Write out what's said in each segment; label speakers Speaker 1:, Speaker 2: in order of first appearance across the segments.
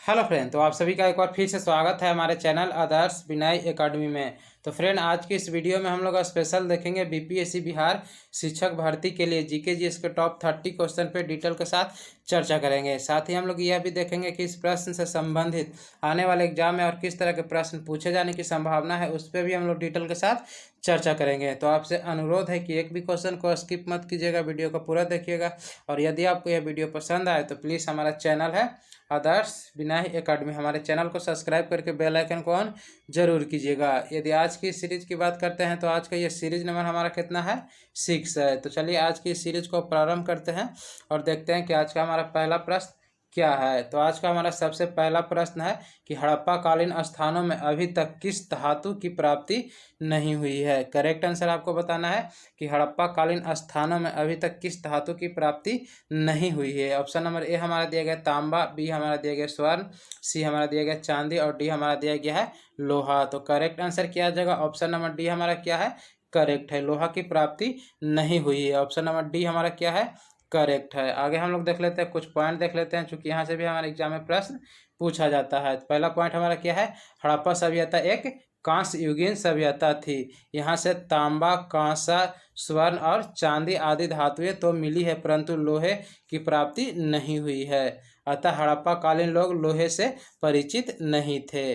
Speaker 1: Hello friend, तो आप सभी का एक बार फिर से स्वागत है हमारे चैनल आदर्श विनय एकेडमी में। तो फ्रेंड, आज की इस वीडियो में हम लोग स्पेशल देखेंगे बीपीएससी बिहार शिक्षक भर्ती के लिए जीके जीएस के टॉप 30 क्वेश्चन पे डिटेल के साथ चर्चा करेंगे। साथ ही हम लोग यह भी देखेंगे कि इस प्रश्न से संबंधित आने वाले एग्जाम में और किस तरह के प्रश्न पूछे जाने की संभावना है, उस पर भी हम लोग डिटेल के साथ चर्चा करेंगे। तो आपसे अनुरोध है कि एक भी क्वेश्चन को स्किप मत कीजिएगा, वीडियो को पूरा देखिएगा। और यदि आपको यह वीडियो पसंद आए तो प्लीज़ हमारा चैनल है आदर्श विनय एकेडमी, हमारे चैनल को सब्सक्राइब करके बेल आइकन को ऑन जरूर कीजिएगा। यदि आज की सीरीज की बात करते हैं तो आज का ये सीरीज नंबर हमारा कितना है, 6 है। तो चलिए आज की सीरीज को प्रारंभ करते हैं और देखते हैं कि आज का हमारा पहला प्रश्न क्या है। तो आज का हमारा सबसे पहला प्रश्न है कि हड़प्पा कालीन स्थानों में अभी तक किस धातु की प्राप्ति नहीं हुई है। करेक्ट आंसर आपको बताना है कि हड़प्पा कालीन स्थानों में अभी तक किस धातु की प्राप्ति नहीं हुई है। ऑप्शन नंबर ए हमारा दिया गया तांबा, बी हमारा दिया गया स्वर्ण, सी हमारा दिया गया चांदी और डी हमारा दिया गया है लोहा। तो करेक्ट आंसर किया जाएगा ऑप्शन नंबर डी हमारा क्या है, करेक्ट है। लोहा की प्राप्ति नहीं हुई है। ऑप्शन नंबर डी हमारा क्या है, करेक्ट है। आगे हम लोग देख लेते हैं, कुछ पॉइंट देख लेते हैं, चूंकि यहाँ से भी हमारे एग्जाम में प्रश्न पूछा जाता है। तो पहला पॉइंट हमारा क्या है, हड़प्पा सभ्यता एक कांस्य युगीन सभ्यता थी। यहाँ से तांबा, कांसा, स्वर्ण और चांदी आदि धातुएं तो मिली है, परंतु लोहे की प्राप्ति नहीं हुई है। अतः हड़प्पा कालीन लोग लोहे से परिचित नहीं थे।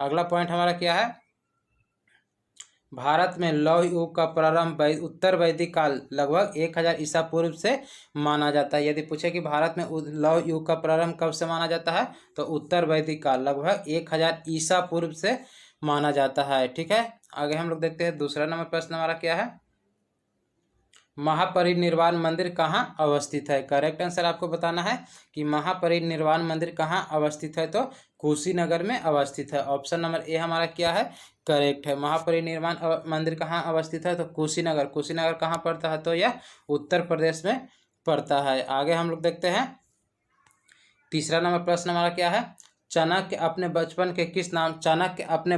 Speaker 1: अगला पॉइंट हमारा क्या है, भारत में लौह युग का प्रारंभ उत्तर वैदिक काल लगभग 1000 ईसा पूर्व से माना जाता है। यदि पूछे कि भारत में लौह युग का प्रारंभ कब से माना जाता है, तो उत्तर वैदिक काल लगभग 1000 ईसा पूर्व से माना जाता है। ठीक है, आगे हम लोग देखते हैं दूसरा नंबर प्रश्न हमारा क्या है, महापरिनिर्वाण मंदिर कहाँ अवस्थित है। करेक्ट आंसर आपको बताना है कि महापरिनिर्वाण मंदिर कहाँ अवस्थित है, तो कुशीनगर में अवस्थित है। ऑप्शन नंबर ए हमारा क्या है, करेक्ट है। महापरिनिर्वाण मंदिर कहाँ अवस्थित है, तो कुशीनगर। कुशीनगर कहाँ पड़ता है, तो यह उत्तर प्रदेश में पड़ता है। आगे हम लोग देखते हैं तीसरा नंबर प्रश्न हमारा क्या है, चाणक्य अपने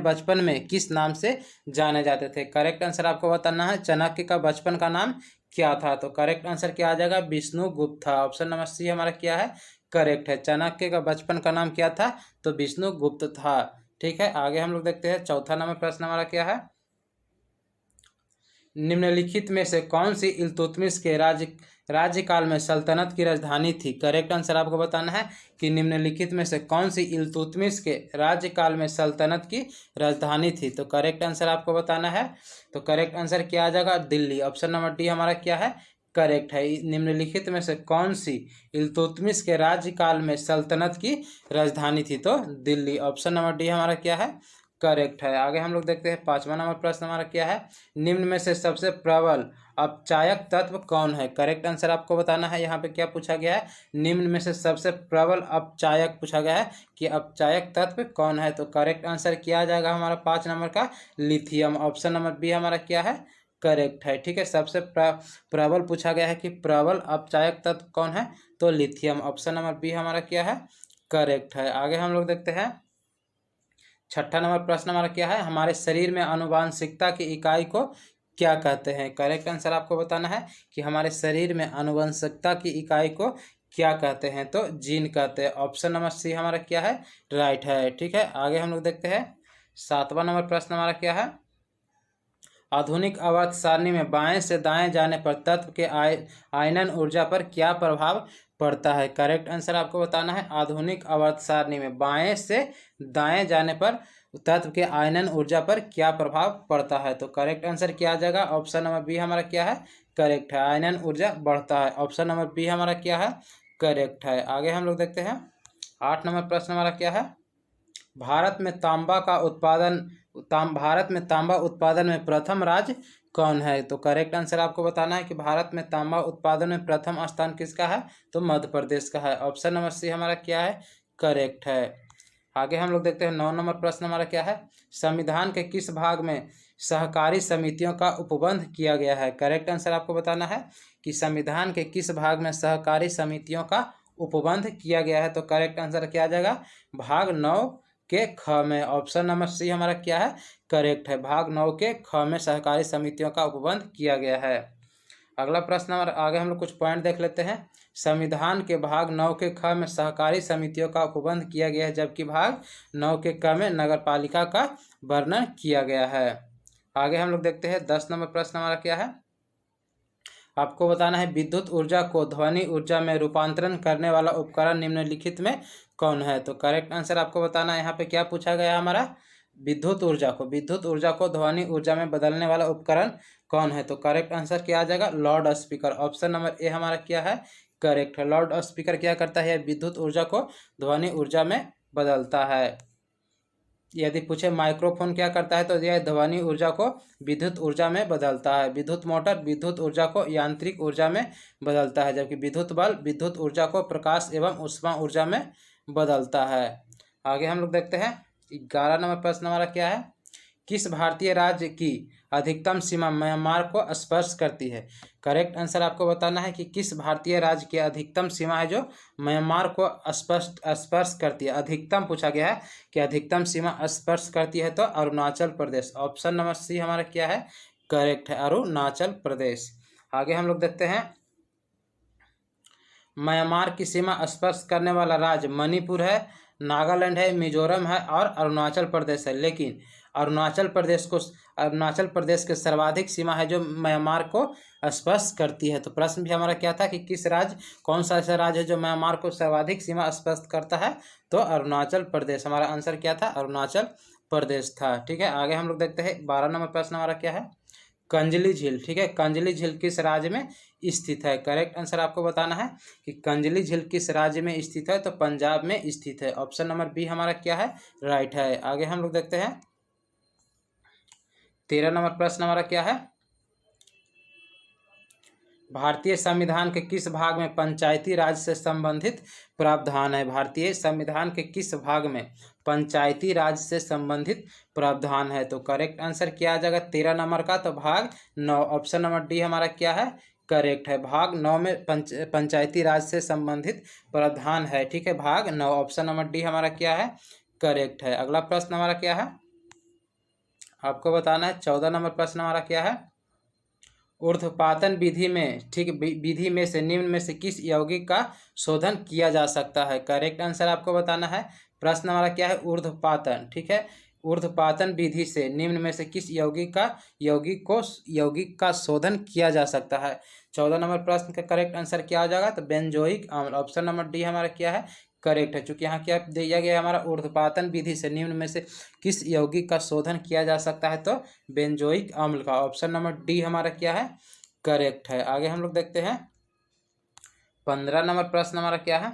Speaker 1: बचपन में किस नाम से जाने जाते थे। करेक्ट आंसर आपको बताना है चाणक्य का बचपन का नाम क्या था। तो करेक्ट आंसर क्या आ जाएगा, विष्णुगुप्त था। ऑप्शन नंबर सी हमारा क्या है, करेक्ट है। चाणक्य का बचपन का नाम क्या था, तो विष्णुगुप्त था। ठीक है, आगे हम लोग देखते हैं चौथा नंबर प्रश्न हमारा क्या है, निम्नलिखित में से कौन सी इल्तुतमिश के राज्यकाल में सल्तनत की राजधानी थी। करेक्ट आंसर आपको बताना है कि निम्नलिखित में से कौन सी इल्तुतमिश के राज्यकाल में सल्तनत की राजधानी थी। तो करेक्ट आंसर आपको बताना है, तो करेक्ट आंसर क्या आ जाएगा, दिल्ली। ऑप्शन नंबर डी हमारा क्या है, करेक्ट है। निम्नलिखित में से कौन सी इल्तुतमिश के राज्यकाल में सल्तनत की राजधानी थी, तो दिल्ली। ऑप्शन नंबर डी हमारा क्या है, करेक्ट है। आगे हम लोग देखते हैं पांचवा नंबर प्रश्न हमारा क्या है, निम्न में से सबसे प्रबल अपचायक तत्व कौन है। करेक्ट आंसर आपको बताना है। यहाँ पे क्या पूछा गया है, निम्न में से सबसे प्रबल अपचायक पूछा गया है कि अपचायक तत्व कौन है। तो करेक्ट आंसर क्या आ जाएगा हमारा 5 नंबर का, लिथियम। ऑप्शन नंबर बी हमारा क्या है, करेक्ट है। ठीक है, सबसे प्रबल पूछा गया है कि प्रबल अपचायक तत्व कौन है, तो लिथियम। ऑप्शन नंबर बी हमारा क्या है, करेक्ट है। आगे हम लोग देखते हैं छठा नंबर प्रश्न हमारा क्या है, हमारे शरीर में आनुवंशिकता की इकाई को क्या कहते हैं। करेक्ट आंसर आपको बताना है कि हमारे शरीर में आनुवंशिकता की इकाई को क्या कहते हैं, तो जीन कहते हैं। ऑप्शन नंबर सी हमारा क्या है, राइट है। ठीक है, आगे हम लोग देखते हैं सातवां नंबर प्रश्न हमारा क्या है, आधुनिक आवर्त सारणी में बाएं से दाएं जाने पर तत्व के आयनन ऊर्जा पर क्या प्रभाव पड़ता है। करेक्ट आंसर आपको बताना है, आधुनिक आवर्त सारणी में बाएं से दाएं जाने पर तत्व के आयनन ऊर्जा पर क्या प्रभाव पड़ता है। तो करेक्ट आंसर क्या आ जाएगा, ऑप्शन नंबर बी हमारा क्या है, करेक्ट है। आयनन ऊर्जा बढ़ता है। ऑप्शन नंबर बी हमारा क्या है, करेक्ट है। आगे हम लोग देखते हैं 8 नंबर प्रश्न हमारा क्या है, भारत में तांबा उत्पादन में प्रथम राज्य कौन है। तो करेक्ट आंसर आपको बताना है कि भारत में तांबा उत्पादन में प्रथम स्थान किसका है, तो मध्य प्रदेश का है। ऑप्शन नंबर सी हमारा क्या है, करेक्ट है। आगे हम लोग देखते हैं 9 नंबर प्रश्न हमारा क्या है, संविधान के किस भाग में सहकारी समितियों का उपबंध किया गया है। करेक्ट आंसर आपको बताना है कि संविधान के किस भाग में सहकारी समितियों का उपबंध किया गया है। तो करेक्ट आंसर क्या आ जाएगा, भाग 9 के ख में। ऑप्शन नंबर सी हमारा क्या है, करेक्ट है। भाग 9 के ख में सहकारी समितियों का उपबंध किया गया है। अगला प्रश्न हमारा, आगे हम लोग कुछ पॉइंट देख लेते हैं। संविधान के भाग 9 के ख में सहकारी समितियों का उपबंध किया गया है, जबकि भाग 9 के क में नगरपालिका का वर्णन किया गया है। आगे हम लोग देखते हैं 10 नंबर प्रश्न हमारा क्या है। आपको बताना है विद्युत ऊर्जा को ध्वनि ऊर्जा में रूपांतरण करने वाला उपकरण निम्नलिखित में कौन है। तो करेक्ट आंसर आपको बताना है। यहाँ पे क्या पूछा गया हमारा, विद्युत ऊर्जा को ध्वनि ऊर्जा में बदलने वाला उपकरण कौन है। तो करेक्ट आंसर क्या आ जाएगा, loud speaker. Option number A हमारा क्या है, करेक्ट है। लाउड स्पीकर क्या करता है, विद्युत ऊर्जा को ध्वनि ऊर्जा में बदलता है। यदि पूछे माइक्रोफोन क्या करता है, तो यह ध्वनि ऊर्जा को विद्युत ऊर्जा में बदलता है। विद्युत मोटर विद्युत ऊर्जा को यांत्रिक ऊर्जा में बदलता है, जबकि विद्युत बल्ब विद्युत ऊर्जा को प्रकाश एवं ऊष्मा ऊर्जा में बदलता है। आगे हम लोग देखते हैं 11 नंबर प्रश्न हमारा क्या है। किस भारतीय राज्य की अधिकतम सीमा म्यांमार को स्पर्श करती है। करेक्ट आंसर आपको बताना है कि किस भारतीय राज्य की अधिकतम सीमा है जो म्यांमार को स्पर्श करती है। अधिकतम पूछा गया है कि अधिकतम सीमा स्पर्श करती है, तो Arunachal Pradesh. Option number C हमारा क्या है, करेक्ट है, अरुणाचल प्रदेश। आगे हम लोग देखते हैं म्यांमार की सीमा स्पर्श करने वाला राज्य मणिपुर है, नागालैंड है, मिजोरम है और अरुणाचल प्रदेश है। लेकिन अरुणाचल प्रदेश के सर्वाधिक सीमा है जो म्यांमार को स्पर्श करती है। तो प्रश्न भी हमारा क्या था कि किस राज्य, कौन सा ऐसा राज्य है जो म्यांमार को सर्वाधिक सीमा स्पर्श करता है, तो अरुणाचल प्रदेश। हमारा आंसर क्या था, अरुणाचल प्रदेश था। ठीक है, आगे हम लोग देखते हैं 12 नंबर प्रश्न हमारा क्या है, कंजली झील। ठीक है, कंजली झील किस राज्य में स्थित है। करेक्ट आंसर आपको बताना है कि कंजली झील किस राज्य में स्थित है, तो पंजाब में स्थित है। ऑप्शन नंबर बी हमारा क्या है, राइट है। आगे हम लोग देखते हैं 13 नंबर प्रश्न हमारा क्या है, भारतीय संविधान के किस भाग में पंचायती राज से संबंधित प्रावधान है। भारतीय संविधान के किस भाग में पंचायती राज से संबंधित प्रावधान है। तो करेक्ट आंसर क्या आ जाएगा 13 नंबर का, तो भाग 9। ऑप्शन नंबर डी हमारा क्या है, करेक्ट है। भाग 9 में पंचायती राज से संबंधित प्रावधान है। ठीक है, भाग 9। ऑप्शन नंबर डी हमारा क्या है, करेक्ट है। अगला प्रश्न हमारा क्या है, आपको बताना है 14 नंबर प्रश्न हमारा क्या है, ऊर्ध्वपातन विधि में, ठीक, विधि में से निम्न में से किस यौगिक का शोधन किया जा सकता है। करेक्ट आंसर आपको बताना है। प्रश्न हमारा क्या है, ऊर्ध्वपातन। ठीक है, ऊर्ध्वपातन विधि से निम्न में से किस यौगिक का शोधन किया जा सकता है। 14 नंबर प्रश्न का करेक्ट आंसर क्या हो जाएगा, तो बेंजोइक अम्ल। ऑप्शन नंबर डी हमारा क्या है, करेक्ट है। चूंकि यहाँ क्या दिया गया है हमारा, ऊर्ध्वपातन विधि से निम्न में से किस यौगिक का शोधन किया जा सकता है, तो बेंजोइक अम्ल का। ऑप्शन नंबर डी हमारा क्या है, करेक्ट है। आगे हम लोग देखते हैं 15 नंबर प्रश्न हमारा क्या है,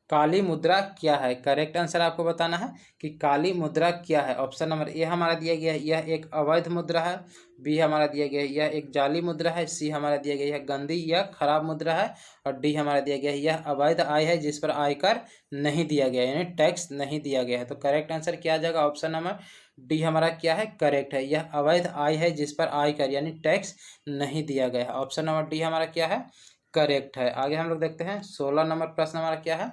Speaker 1: काली मुद्रा क्या है। करेक्ट आंसर आपको बताना है कि काली मुद्रा क्या है। ऑप्शन नंबर ए हमारा दिया गया है, यह एक अवैध मुद्रा है। बी हमारा दिया गया है, यह एक जाली मुद्रा है। सी हमारा दिया गया है, यह गंदी या खराब मुद्रा है। और डी हमारा दिया गया है, यह अवैध आय है जिस पर आयकर नहीं दिया गया, यानी टैक्स नहीं दिया गया है। तो करेक्ट आंसर क्या आ जाएगा, ऑप्शन नंबर डी हमारा क्या है, करेक्ट है। यह अवैध आय है जिस पर आयकर यानी टैक्स नहीं दिया गया है। ऑप्शन नंबर डी हमारा क्या है, करेक्ट है। आगे हम लोग देखते हैं 16 नंबर प्रश्न हमारा क्या है,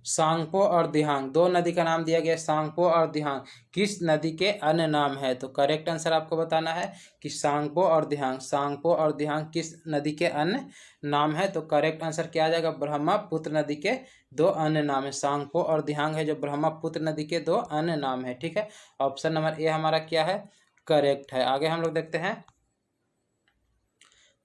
Speaker 1: सांगपो और दिहांग, दो नदी का नाम दिया गया, सांगपो और दिहांग किस नदी के अन्य नाम है। तो करेक्ट आंसर आपको बताना है कि सांगपो और दिहांग किस नदी के अन्य नाम है। तो करेक्ट आंसर क्या आ जाएगा, ब्रह्मपुत्र नदी के दो अन्य नाम है। सांगपो और दिहांग है जो ब्रह्मपुत्र नदी के दो अन्य नाम है। ठीक है, ऑप्शन नंबर ए हमारा क्या है, करेक्ट है। आगे हम लोग देखते हैं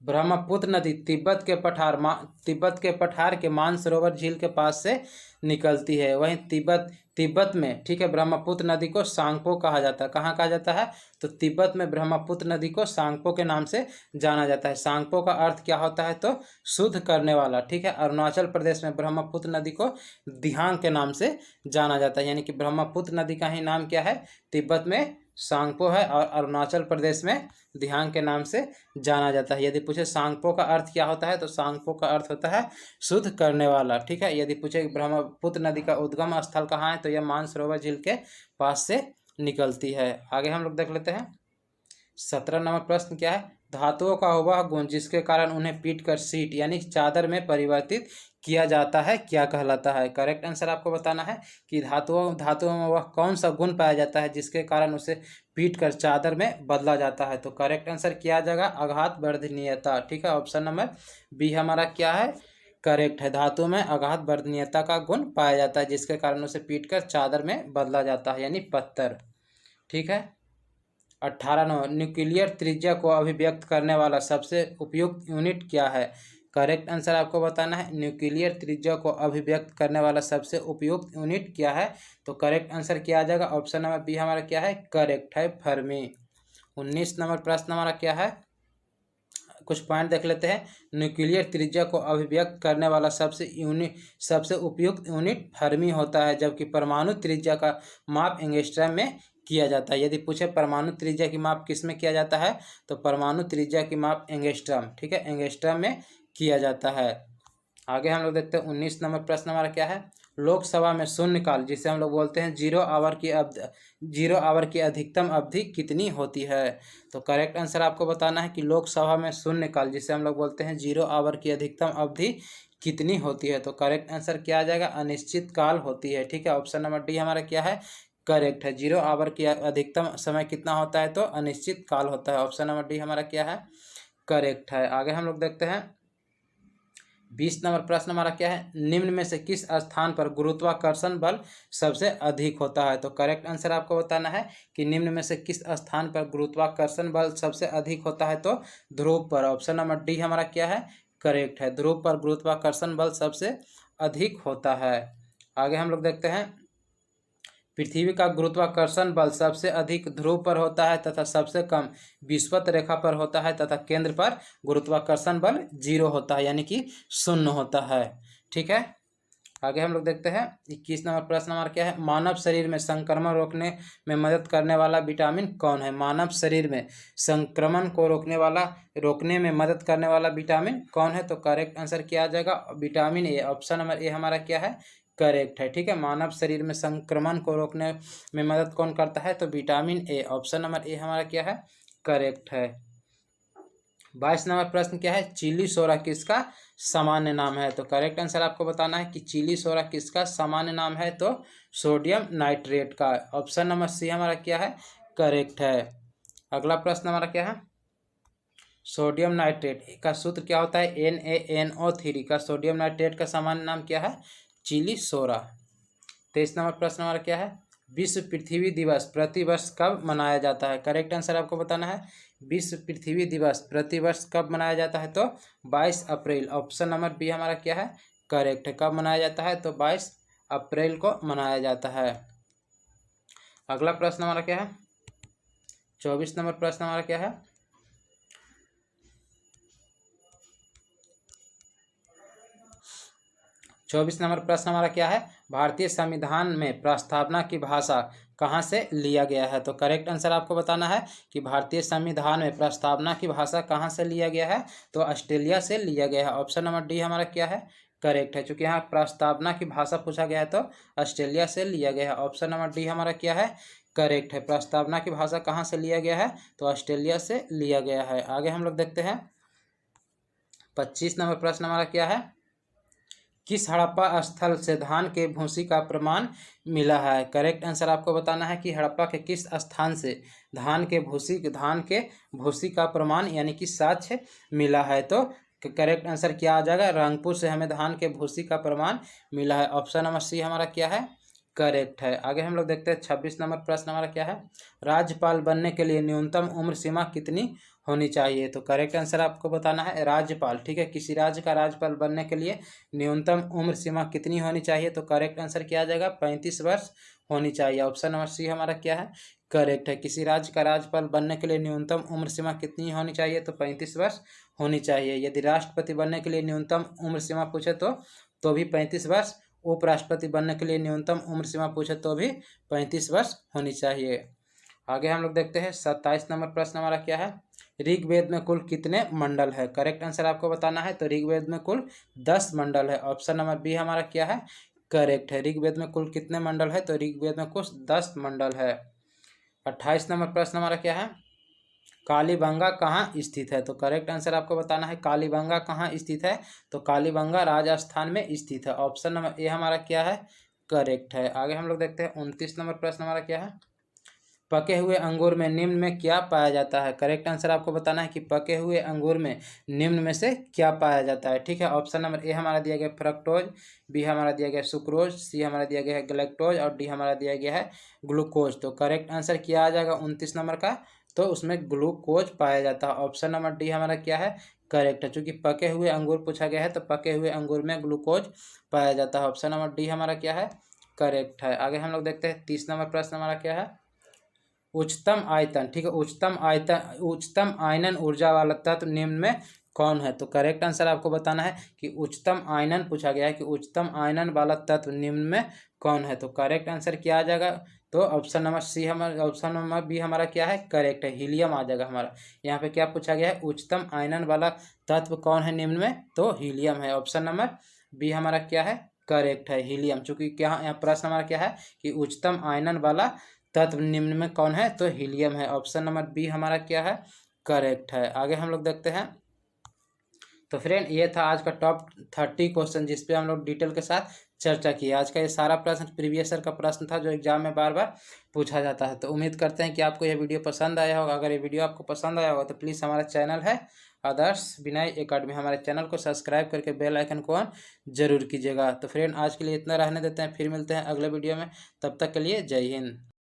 Speaker 1: ब्रह्मपुत्र नदी तिब्बत के पठार के मानसरोवर झील के पास से निकलती है। वहीं तिब्बत में, ठीक है, ब्रह्मपुत्र नदी को सांगपो कहा जाता है। कहाँ कहा जाता है, तो तिब्बत में ब्रह्मपुत्र नदी को सांगपो के नाम से जाना जाता है। सांगपो का अर्थ क्या होता है, तो शुद्ध करने वाला। ठीक है, अरुणाचल प्रदेश में ब्रह्मपुत्र नदी को दिहांग के नाम से जाना जाता है, यानी कि ब्रह्मपुत्र नदी का ही नाम क्या है, तिब्बत में सांगपो है और अरुणाचल प्रदेश में दिहांग के नाम से जाना जाता है। यदि पूछे सांगपो का अर्थ क्या होता है, तो सांगपो का अर्थ होता है शुद्ध करने वाला। ठीक है, यदि पूछे ब्रह्मपुत्र नदी का उद्गम स्थल कहाँ है, तो यह मानसरोवर झील के पास से निकलती है। आगे हम लोग देख लेते हैं 17 नंबर प्रश्न क्या है, धातुओं का वह गुण जिसके कारण उन्हें पीटकर सीट यानी चादर में परिवर्तित किया जाता है क्या कहलाता है। करेक्ट आंसर आपको बताना है कि धातुओं में वह कौन सा गुण पाया जाता है जिसके कारण उसे पीटकर चादर में बदला जाता है। तो करेक्ट आंसर क्या आ जाएगा, आघात वर्धनीयता। ठीक है, ऑप्शन नंबर बी हमारा क्या है, करेक्ट है। धातु में आघात वर्धनीयता का गुण पाया जाता है जिसके कारण उसे पीटकर चादर में बदला जाता है यानी पत्थर। ठीक है, 18 नंबर, न्यूक्लियर त्रिज्या को अभिव्यक्त करने वाला सबसे उपयुक्त यूनिट क्या है। करेक्ट आंसर आपको बताना है, न्यूक्लियर त्रिज्या को अभिव्यक्त करने वाला सबसे उपयुक्त यूनिट क्या है। तो करेक्ट आंसर क्या आ जाएगा, ऑप्शन नंबर बी हमारा क्या है, करेक्ट है, फर्मी। 19 नंबर प्रश्न हमारा क्या है, कुछ पॉइंट देख लेते हैं। न्यूक्लियर त्रिज्या को अभिव्यक्त करने वाला सबसे उपयुक्त यूनिट फर्मी होता है, जबकि परमाणु त्रिज्या का माप एंगस्ट्रॉम में किया जाता है। यदि पूछे परमाणु त्रिज्या की माप किस में किया जाता है, तो परमाणु त्रिज्या की माप एंगस्ट्रॉम, ठीक है, एंगस्ट्रॉम में किया जाता है। आगे हम लोग देखते हैं 19 नंबर प्रश्न हमारा क्या है, लोकसभा में शून्यकाल जिसे हम लोग बोलते हैं जीरो आवर की अधिकतम अवधि कितनी होती है। तो करेक्ट आंसर आपको बताना है कि लोकसभा में शून्यकाल जिसे हम लोग बोलते हैं जीरो आवर की अधिकतम अवधि कितनी होती है। तो करेक्ट आंसर क्या आ जाएगा, अनिश्चित काल होती है। ठीक है, ऑप्शन नंबर डी हमारा क्या है, करेक्ट है। जीरो आवर की अधिकतम समय कितना होता है, तो अनिश्चित काल होता है। ऑप्शन नंबर डी हमारा क्या है, करेक्ट है। आगे हम लोग देखते हैं 20 नंबर प्रश्न हमारा क्या है, निम्न में से किस स्थान पर गुरुत्वाकर्षण बल सबसे अधिक होता है। तो करेक्ट आंसर आपको बताना है कि निम्न में से किस स्थान पर गुरुत्वाकर्षण बल सबसे अधिक होता है। तो ध्रुव पर। ऑप्शन नंबर डी हमारा क्या है, करेक्ट है। ध्रुव पर गुरुत्वाकर्षण बल सबसे अधिक होता है। आगे हम लोग देखते हैं, पृथ्वी का गुरुत्वाकर्षण बल सबसे अधिक ध्रुव पर होता है तथा सबसे कम विषुवत रेखा पर होता है तथा केंद्र पर गुरुत्वाकर्षण बल 0 होता है यानी कि 0 होता है। ठीक है, आगे हम लोग देखते हैं 21 नंबर प्रश्न हमारा क्या है, मानव शरीर में संक्रमण रोकने में मदद करने वाला विटामिन कौन है। मानव शरीर में संक्रमण को रोकने में मदद करने वाला विटामिन कौन है। तो करेक्ट आंसर क्या आ जाएगा, vitamin A. Option number A हमारा क्या है, करेक्ट है। ठीक है, मानव शरीर में संक्रमण को रोकने में मदद कौन करता है, तो vitamin A. Option number A हमारा क्या है, करेक्ट है। 22 नंबर प्रश्न क्या है, चिली सोरा किसका सामान्य नाम है। तो करेक्ट आंसर आपको बताना है कि चिली सोरा किसका सामान्य नाम है। तो सोडियम नाइट्रेट का। ऑप्शन नंबर सी हमारा क्या है, करेक्ट है। अगला प्रश्न हमारा क्या है, सोडियम नाइट्रेट का सूत्र क्या होता है, NaNO3 का सोडियम नाइट्रेट का सामान्य नाम क्या है, चिली सोरा। 23 नंबर प्रश्न हमारा क्या है, विश्व पृथ्वी दिवस प्रतिवर्ष कब मनाया जाता है। करेक्ट आंसर आपको बताना है, विश्व पृथ्वी दिवस प्रतिवर्ष कब मनाया जाता है। तो 22 अप्रैल। ऑप्शन नंबर बी हमारा क्या है, करेक्ट है। कब मनाया जाता है, तो 22 अप्रैल को मनाया जाता है। अगला प्रश्न हमारा क्या है, 24 नंबर प्रश्न हमारा क्या है, 24 नंबर प्रश्न हमारा क्या है, भारतीय संविधान में प्रस्तावना की भाषा कहाँ से लिया गया है। तो करेक्ट आंसर आपको बताना है कि भारतीय संविधान में प्रस्तावना की भाषा कहाँ से लिया गया है। तो ऑस्ट्रेलिया से लिया गया है। ऑप्शन नंबर डी हमारा क्या है, करेक्ट है। चूंकि यहाँ प्रस्तावना की भाषा पूछा गया है तो ऑस्ट्रेलिया से लिया गया है। ऑप्शन नंबर डी हमारा क्या है, करेक्ट है। प्रस्तावना की भाषा कहाँ से लिया गया है, तो ऑस्ट्रेलिया से लिया गया है। आगे हम लोग देखते हैं 25 नंबर प्रश्न हमारा क्या है, किस हड़प्पा स्थल से धान के भूसी का प्रमाण मिला है। करेक्ट आंसर आपको बताना है कि हड़प्पा के किस स्थान से धान के भूसी का प्रमाण यानी कि साक्ष्य मिला है। तो करेक्ट आंसर क्या आ जाएगा, रंगपुर से हमें धान के भूसी का प्रमाण मिला है। ऑप्शन नंबर सी हमारा क्या है, करेक्ट है। आगे हम लोग देखते हैं 26 नंबर प्रश्न हमारा क्या है, राज्यपाल बनने के लिए न्यूनतम उम्र सीमा कितनी होनी चाहिए। तो करेक्ट आंसर आपको बताना है राज्यपाल। ठीक है, किसी राज्य का राज्यपाल बनने के लिए न्यूनतम उम्र सीमा कितनी होनी चाहिए। तो करेक्ट आंसर क्या आ जाएगा, 35 वर्ष होनी चाहिए। ऑप्शन नंबर सी हमारा क्या है, करेक्ट है। किसी राज्य का राज्यपाल बनने के लिए न्यूनतम उम्र सीमा कितनी होनी चाहिए, तो 35 वर्ष होनी चाहिए। यदि राष्ट्रपति बनने के लिए न्यूनतम उम्र सीमा पूछे तो भी 35 वर्ष, उपराष्ट्रपति बनने के लिए न्यूनतम उम्र सीमा पूछे तो भी 35 वर्ष होनी चाहिए। आगे हम लोग देखते हैं 27 नंबर प्रश्न हमारा क्या है, ऋग्वेद में कुल कितने मंडल है। करेक्ट आंसर आपको बताना है। तो ऋग्वेद में कुल 10 मंडल है। ऑप्शन नंबर बी हमारा क्या है, करेक्ट है। ऋग्वेद में कुल कितने मंडल है, तो ऋग्वेद में कुल 10 मंडल है। 28 नंबर प्रश्न हमारा क्या है, कालीबंगा कहाँ स्थित है? तो करेक्ट आंसर आपको बताना है कालीबंगा कहाँ स्थित है। तो कालीबंगा राजस्थान में स्थित है। ऑप्शन नंबर ए हमारा क्या है? करेक्ट है। आगे हम लोग देखते हैं 29 नंबर प्रश्न हमारा क्या है? पके हुए अंगूर में निम्न में क्या पाया जाता है? करेक्ट आंसर आपको बताना है कि पके हुए अंगूर में निम्न में से क्या पाया जाता है। ठीक है, ऑप्शन नंबर ए हमारा दिया गया फ्रक्टोज, बी हमारा दिया गया सुक्रोज, सी हमारा दिया गया है गलेक्टोज और डी हमारा दिया गया है ग्लूकोज। तो करेक्ट आंसर क्या आ जाएगा 29 नंबर का? तो उसमें ग्लूकोज पाया जाता है। ऑप्शन नंबर डी हमारा क्या है? करेक्ट है। चूंकि पके हुए अंगूर पूछा गया है तो पके हुए अंगूर में ग्लूकोज पाया जाता है। ऑप्शन नंबर डी हमारा क्या है? करेक्ट है। आगे हम लोग देखते हैं 30 नंबर प्रश्न हमारा क्या है? उच्चतम आयतन, ठीक है, उच्चतम आयनन ऊर्जा वाला तत्व निम्न में कौन है? तो करेक्ट आंसर आपको बताना है कि उच्चतम आयनन पूछा गया है कि उच्चतम आयनन वाला तत्व निम्न में कौन है। तो करेक्ट आंसर क्या आ जाएगा? तो ऑप्शन नंबर बी हमारा क्या है? करेक्ट है, हीलियम आ जाएगा हमारा। यहाँ पे क्या पूछा गया है? उच्चतम आयनन वाला तत्व कौन है निम्न में? तो हीलियम है। ऑप्शन नंबर बी हमारा क्या है? करेक्ट है, हीलियम। चूंकि क्या यहाँ प्रश्न हमारा क्या है कि उच्चतम आयनन वाला तत्व निम्न में कौन है? तो हीलियम है। ऑप्शन नंबर बी हमारा क्या है? करेक्ट है। आगे हम लोग देखते हैं। तो फ्रेंड ये था आज का टॉप 30 क्वेश्चन जिस पे हम लोग डिटेल के साथ चर्चा की। आज का ये सारा प्रश्न प्रीवियस ईयर का प्रश्न था जो एग्जाम में बार बार पूछा जाता है। तो उम्मीद करते हैं कि आपको यह वीडियो पसंद आया होगा। अगर ये वीडियो आपको पसंद आया होगा तो प्लीज़ हमारा चैनल है आदर्श विनय एकेडमी, हमारे चैनल को सब्सक्राइब करके बेल आइकन को ऑन जरूर कीजिएगा। तो फ्रेंड आज के लिए इतना रहने देते हैं, फिर मिलते हैं अगले वीडियो में। तब तक के लिए जय हिंद।